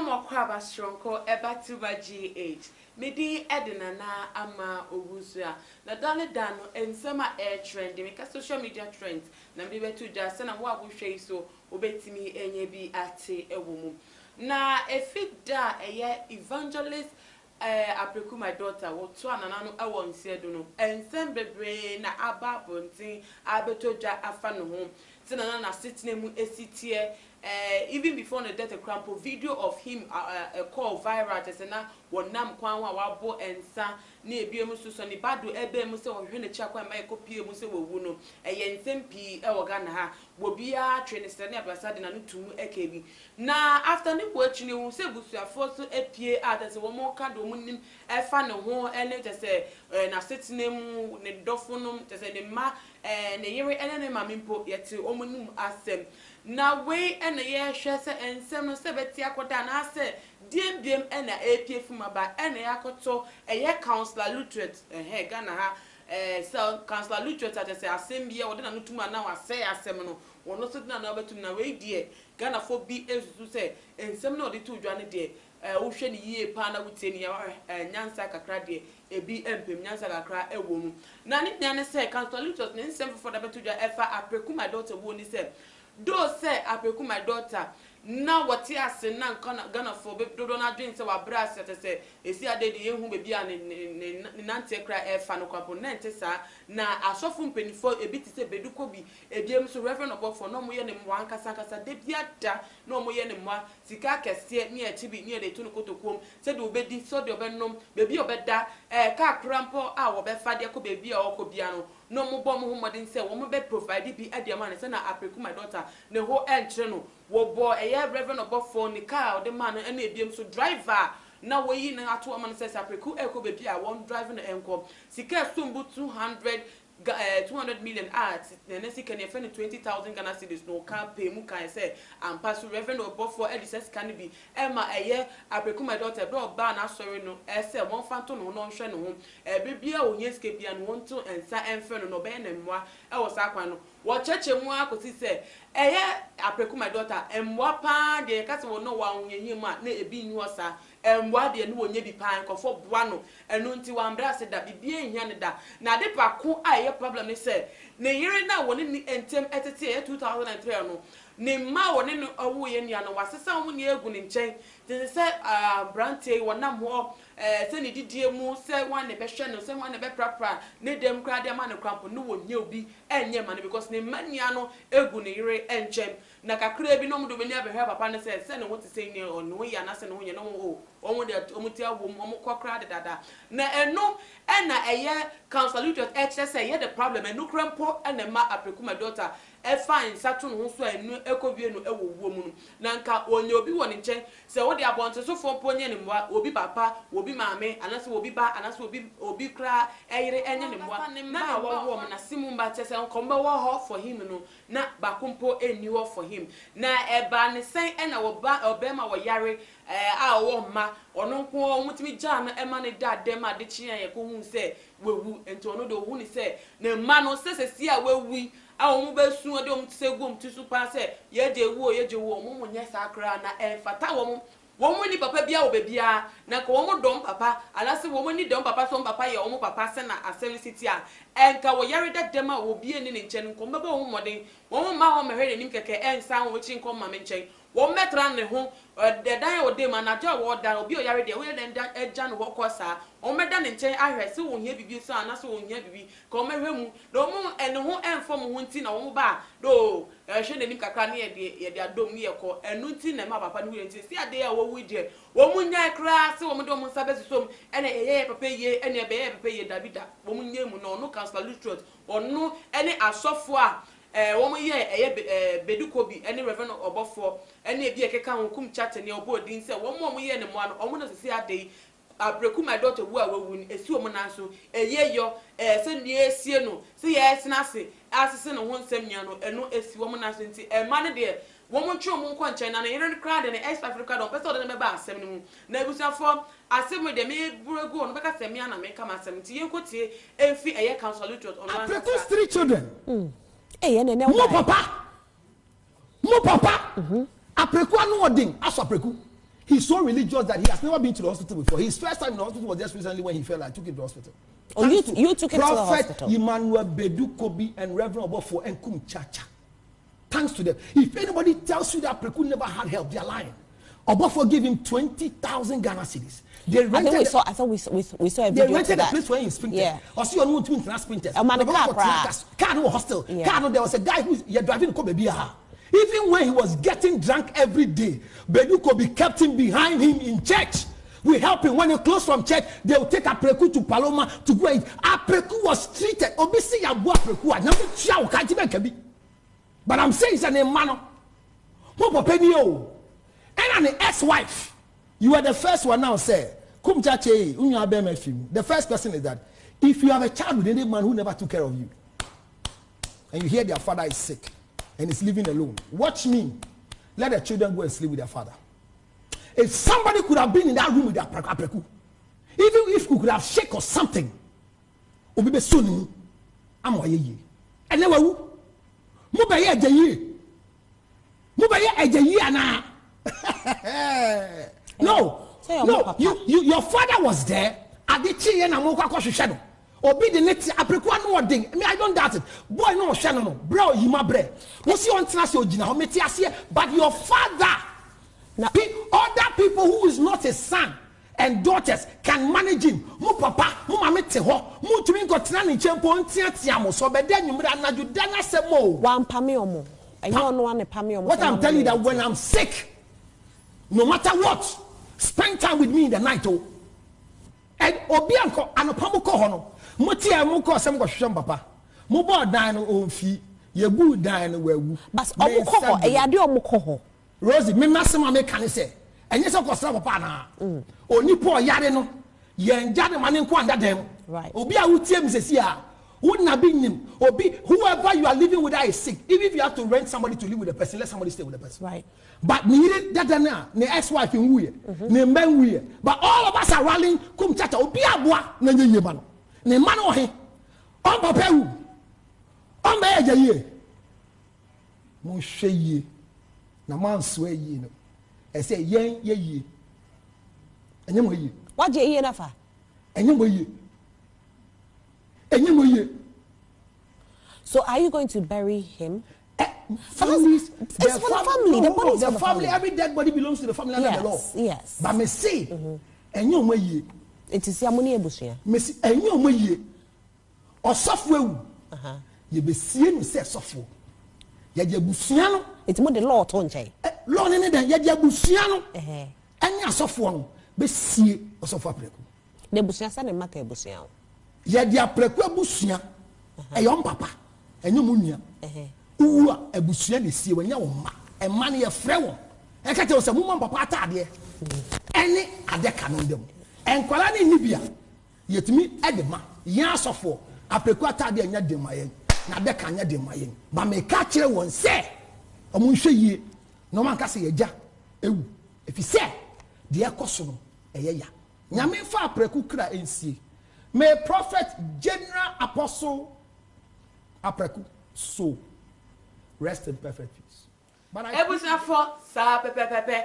mo kwaba stronko eba tuba GH. Medi edina na ama owusua. Na dale dano ensema air trend, make social media trend. Na mbi betu just na wo abuhwe so obetimi enye bi ate ewomu. Na efida eye evangelist Apraku my daughter wo to ananano ewo nsiedo no ensem bebre na aba bontin abetoja afa no ho tinana na sitne mu esitie even before the death crampo video of him call viral tesena wonam kwan wa wabo ensa na ebiem so ni bado ebe mu se wohwe ne chia kwan mai kopie mu se wowu no ensem pi e woga na ha wo bia train sene abasade na nutumu ekebi na after ni wo achini wu se busuafo so epie adase wo mo ka do mu nim efa ne ho ene tese na sitne mu ne dofo no tese ne ma ne yere ene ne mamimpo yete omunum asem na we ene ye hwe se ensem no se beti akoda na ase diem ene apie fumaba ene yakoto eye counselor literate Ghana ha so counselor literate at say asem bia wode na nutuma na wase asem no wono so na obetum na we die Ghana fo bi esusu se ensem na ode to dwa ne de wo hwe ne yie pa na wutie ne ya nyansa kakra de ebi empem nyansa kakra ewo mu na ne nya ne se counselor literate ne ensem for da beto dwa efa Apraku my daughter wo ni se do say Apraku my daughter na what ase na Ghana for be do na dream say wa bra say esi ade de yehu be bia ne nante kra efa no kwapo na ente sa na asofo mpenifo ebi ti say beduko bi ebiem so REV.OBOFOUR no mo ye ne mwa nkasa de bia da no mo ye ne mwa sika kese ni echi bi ni de tunu kotokom say de obedi so de obenom bebi obeda ka krampo a wo be fa de ko bebi a okobia no mo bom ho modern say wo mo be provide bi adiama ne say na Apraku my daughter ne ho entre no wo bo REV.OBOFOUR ni car the man and ebiem so driver na wo yi na ato man say Apraku eko bebi a won driving enko sika sumbu 200 million arts na sika ne fe 20,000 Ghana cedis no can pay mu kan say and pass REV.OBOFOUR edis can be ema eye Apraku my daughter bro ba na sorry no say won fanto no no hwe no ho bibia onye sika bia no won to ensa enfe no be na mwa e wo sa kwan no wo cheche mu akosi say eye Apraku my daughter emwa pa de kase wo no wa onyenyi ma na ebi nyu osa emwa de no wonye bi pa nkofo boa no enu nti wa mbra se da bibia ehia ne da na de pako aye problem ne say ne yire na woni ni entem etete 2003 no ne ma woni no owo ye nia no wasesa wo ne egu ne nchen de say brante wonam ho se ne didie mu se wan ne be hwe no se wan ne be prapra ne dem kra de ma ne krampo no wonye obi enye ma ne because ne mania no egu ne yire enchem na kakra bi no mu do beni abehwe papa ne se ne wo te se ni ono ya na se ne wo nye no o omo de omuti awo mu omo kokra de dada na eno na eye counselor literate say ye the problem enu krampo na ma Apraku my daughter fine satu no so enu ekobie no ewo mu no na nka onye obi wo ne nche se wo de abonte so fo ponye ne mwa obi papa obi maame anase obi ba anase obi kra eyire enye ne mwa na wo na simu mba chese nkombe wo ho for him no na bakompo eni wo for him na eba ne sen na wo ba obema wo yare a wo ma ono nko omutimi ja na ema ne da dem ade chia ye ko hu se wewu ento ono do hu ni se na ma no sesesi a wewu a wo mu besu ade omtse gum tisu pa se ye de wo ye je wo mu munye sakra na enfata wo mu ni papa bia wo bebia na ko wo mu dom papa alase wo mu ni dom papa so papa ye wo mu papa se na asem city a enka wo yare da dem a wo bie ni nchen nko mbeba wo moden wo mu ma ho mehwe nim keke ensa wo chi nko ma me nchen wo metra ne ho de dan wo de ma na ja wo da obi o yare de wo ye den eja no wo kosa o meda ne nchen ahwe se wo hia bibi so ana so wo hia bibi ko mehwe mu do mu ene ho enfo mu ho nti na wo mu ba do hwe ne nim kakra ne ye de adom ne ye ko enu nti na ma papa ne wo nti si ade ya wo wu de wo mu nya kra se wo mu do mu sabe susom ene ye papa ye ene be ye papa ye dabida wo mu nya mu no counselor literate onu ene asofo a wo mo ye beduko bi ene REV.OBOFOUR ene bi ekeka hukum chat ne obodin se wo mo ye ne mo ano o mo no sisi ade Apraku my daughter wu a wewu ni esi o mo nanso eyeyo se ne esie no se ye esina se asese no ho nsem nya no eno esi wo mo nanso nti ma ne de wo mo twa mo nko nchen na ne yere crowd ne East Africa don pese o de me ba asem ne mu na ebusuafo asem de me burego no beka sem ya na me kama asem nti ye kotie emfi eye counselor literate on Apraku 3 children Mo papa Apraku anu odin aso Apraku He's so religious that he has never been to the hospital before. His first time in the hospital was just recently when he fell. I took him to the hospital. Oh, you took him to the hospital. Prophet Emmanuel Bedu Kobi and Reverend Obofour and Kum Chacha. Thanks to them. If anybody tells you that Apraku never had help, they're lying. Obofour gave him 20,000 Ghana cedis. They rented. I thought we saw a video. They rented a place where he sprinted. Yeah. Or see on to international sprinters. A man car no hostel. Yeah. Car no, there was a guy who's driving to baby. Even when he was getting drunk every day, Bedu Kobi kept him behind him in church. We help him when he close from church. They will take Apraku to Paloma to go and Apraku was treated. Obisi yabu Apraku. But I'm saying it's an emano. And an ex-wife. You are the first one now, say. The first person is that if you have a child with any man who never took care of you, and you hear their father is sick and is living alone, watch me. Let the children go and sleep with their father. If somebody could have been in that room with Apraku, even if we could have shake or something, Obibe Sunu, Amoye, and never who. Mubaya Jayi. Mubaya Ajayi Ana. No. No, your father was there at the tree and Amoka shadow. Obi the next Apraku no ding. I mean, I don't doubt it. Boy, no shadow, no. Bro, you my bre. What's your international original? But your father, now, other people who is not his son and daughters can manage him. Mu papa, mu mama te ho, mu tumi ko tena ni chempo ntia mo so be den nyumra anaju dana semo. Wan pame omo. Enyo no wan pame omo. What I'm telling you that when I'm sick, no matter what, spend time with me in the night, oh. And Obianko and Opamuko Hono, Mutia Muko, some Gosham Papa, Mubo dine on fee, ye boo dine where woo. But Omuko, a yadio Muko. Rosie, me massima me can say, and yes, of course, Papa. Only poor Yareno, Yan Jadam and Quanda them. Right. Obia Utiam says, yeah. Wouldn't have been him or be whoever you are living with is sick. Even if you have to rent somebody to live with the person, let somebody stay with the person. Right. But needed that now, the ex-wife in we, the men we. But all of us are rallying. Come chacha, obi abwa na nye man. Ne man o he. On papa wu. On be eje ye. Mo hwe ye. Na man so ye no. E say yen ye ye. Enye mo ye. What je ye na fa? Enye mo ye. So are you going to bury him? Families, it's for the family. The body is for the family. Every dead body belongs to the family under the law. Yes. But me say, enyo mo ye. It is yamuni ebusia. Me say enyo mo ye. Osofwe. Ye be sie no say sofo. Ye je busia no. It's more the law to nche. Law ne den ye je busia no. Enya sofo no be sie osofo Apraku. The busia sa ne maka ebusia. Ye di Apraku abusia. Eyo papa. Enyo mo nua. Uwa ebusia ne sie wanya wo ma. E ma ne ye frɛ wo. E ka te wo se mo ma papa atade. Ene ade ka no ndem. Enkwala ne nibia. Yetumi ede ma. Ya asofo. Apraku atade anya de ma yen. Na de ka anya de ma yen. Ba me ka kire won se. Omo nhwe yie. No man ka se yeja. Ewu. Efi se de ekoso no eye ya. Nyame fa Apraku kra ensie. May Prophet General Apostle Apraku so rest in perfect peace. But I was not for sa pepe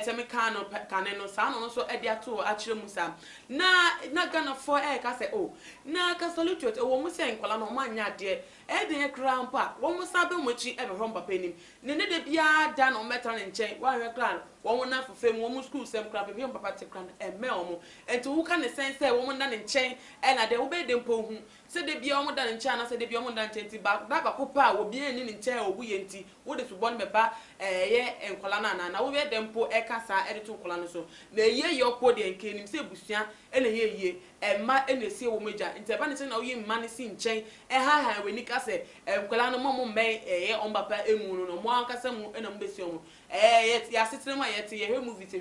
temi kano kaneno sa no so e dia to akire musa na gana for ka say oh na ka salute o wo musa enkola no manya de e de kra mpa wo musa be mochi e be hom papa nim ne de bia da no meta ne nchen wa hwe kra wo na fofem wo mu school sem kra be papa te kra e me omo enti wo ka ne sense wo mu na ne nchen e na de wo be de mpo hu se de bia wo mu da ne nchen na se de bia wo mu da nchen ti ba da ba kopa wo bia ni ne nchen obu ye nti wo de subon me ba ye enkola na wo be de mpo e kasa e de to kola no so na ye yo po de nke nim se busua e na ye ma e na sie wo meja nti ba ne se na wo ye mma ne si nchen e ha we ni ka se enkola no mo me ye on papa emu no mo an kasa mu e na mo be si omo ya sitire ma ye te ye movies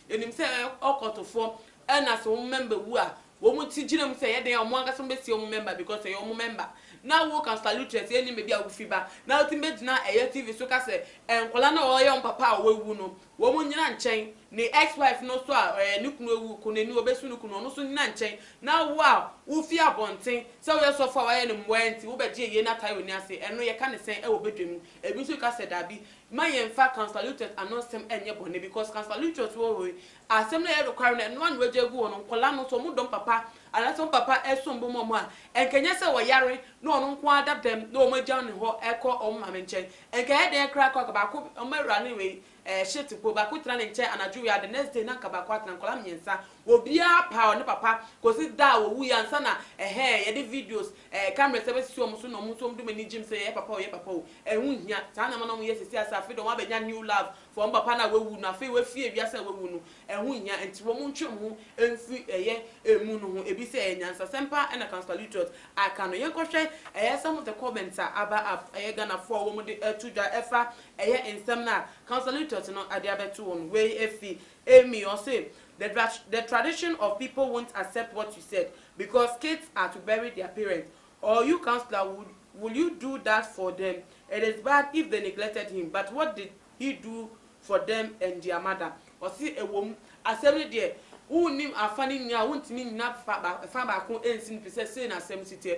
ye nim se okotofo e na so member wu a wo mu ti gina mu se ye den omo an kasa mo be si omo member because ye omo member na wo kan salute say any maybe a wo fiba na uti medina TV so ka say enkola na wo ye on papa wo wu no wo mu nyina nchen ni ex-wife no so a ni kunu ewu kunu ni obesu ni kunu no so nyina nchen na wo a wo fi abonten say wo ye so fa wa ye ni mwenti wo be je ye na tayo ni ase eno ye ka ne sen e wo bedwem ebi so ka say dabi my in fact consulted and not some any bonnet because consulted will assembly requirement and one way go on colano so mudon papa and some papa some mama and can you say what yari no quite them no more John ho echo on my mention and can they crack about running away shit to go back with running chair and a Jew the next day na kabakwa and colamiansa will be a power no papa because it that we and sana hair videos camera service so much no mutum do many gym say papa and we here Tana Manam yes I feel don't have a new love for papa na we would not feel we fear yes we would and we here and to munchu and free a year a moon a be say and semper and a consulate I can no question some of the comments are about a gonna for woman to the effa a year in some now consulate no adiabetu on way efi emi or say the tradition of people won't accept what you said because kids are to bury their parents or you counselor will you do that for them? It is bad if they neglected him, but what did he do for them and their mother? Or see a woman assembly there who name a funny now won't mean not fabako and sin pieces saying as same city.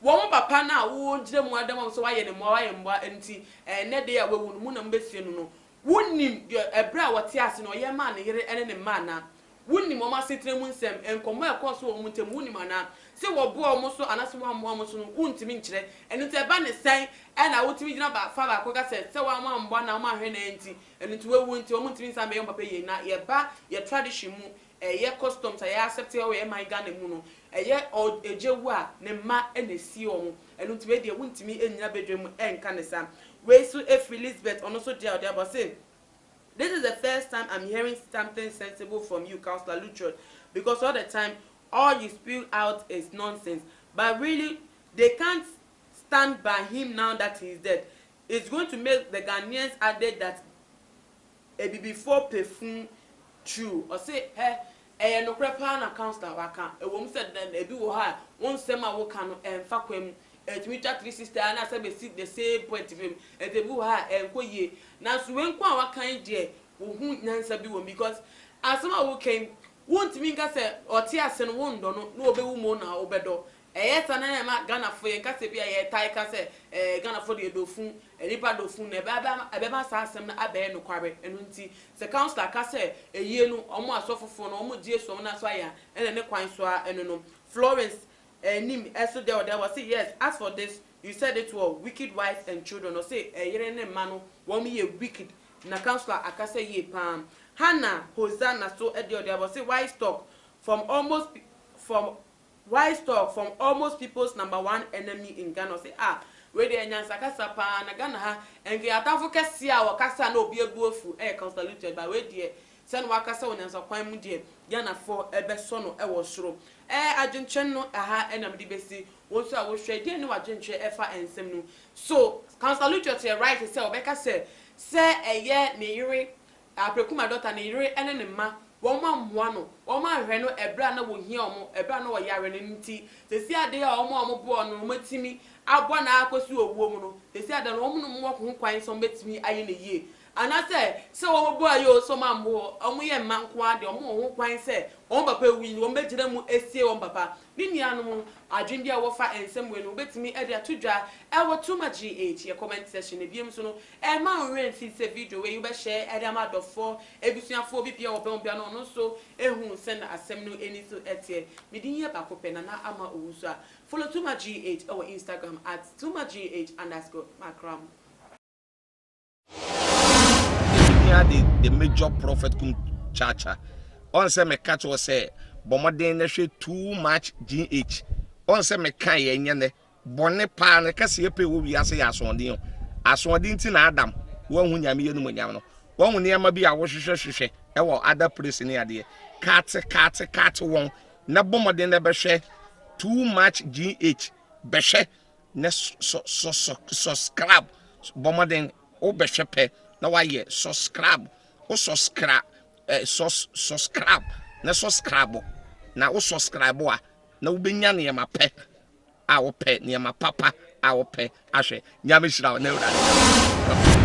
One papa now won't them more than so I and more and tea and net there will moon and no. Wouldn't him a brow what tears no your man here and a man. Wouldn't him mama sit in Munsem and come across one to Munimana. Say what boy almost so and as one won't mean and it's a banner saying, and I would mean about Father Coca said, so I'm one now my henty and into a winter won't mean some young papa not your bar, your tradition, a year customs, I accept away my gun and muno, a year or a jewa, nema and a seal, and to make the wind to me in your bedroom and canessa. Wait so if Elizabeth or also jail there was saying. This is the first time I'm hearing something sensible from you, Councillor Luchard, because all the time, all you spew out is nonsense. But really, they can't stand by him now that he's dead. It's going to make the Ghanaians added that before perfume true. Or say, hey, no crapa na Councillor Waka. A woman said that a bit will have one summer work and fuck him. To meet that 3 sister and I said the same point of him and the buha and koye. Now so when kwa kind dear who nansa be one because as some who came won't mean say or tears and won't no be woman or bedo. Yes, and I am Ghana for a cassette, a tie cassette, Ghana for the dofun, a ripa dofun, a baba sassam, a bear no quarry, and unti. The councillor cassette, a year no, almost suffer for no more dear so much fire, and a quine soa, and no Florence. Nim also there was say yes. As for this, you said it was wicked wives and children. Or say a yerene manu want me a wicked. Na councillor akase ye palm. Hannah Hosanna so there was say wise talk from almost people's number one enemy in Ghana. Say where the nyansa kasa pa na Ghana ha and ge atafo kese a wakasa na obi ebuofu councillor Luchard by way there. Sen wakasa onyansa kwan mu there. Ghana for ebe so no e wo soro. Adwenchen no aha enam di besi won so a wo hwe de ne wadwenche efa ensem no so councillor Luchard say right say obeka say eye ne yire Apraku my daughter ne yire ene ne ma won ma mmoa no won ma hwe no ebra na wo hia omo ebra na wo yare ne nti se si ade a omo bo no matimi abo na akosi owuo mu no se si ade no omo no mo ko kwan so betimi aye ne yie and I say so wo bo ayo so mambo omo ye manko ade omo ho kwan say on papa wi won begire mu esie won papa ni nia no adwen bia wo fa ensem we no betimi e de atodwa e wo too much GH your comment section e biem so no e ma nwen fi se video we you be share e de ma dofo ebusuafo bi bia wo be bia no no so ehun send asem no eni so etie me din ye ba ko pe na ama owusu a follow too much GH our Instagram at too much GH_macram. The major prophet kum chacha on say me catch was say bomoden na hwe too much GH on say me kan ye nya ne bone pa na kase ye pe wo wi ase ya asondin ti na adam wo hu nyame ye no nyam no wo hu ne ma bi a wo hwehwehwehwe e wo other place ni ade cat won na bomoden na be hwe too much GH be hwe na subscribe bomoden o be hwe pe na why subscribe o subscribe na subscribe na o subscribe a na wo benya ne ma pe a wo pe ne ma papa a wo pe ahwe nyame hira na ura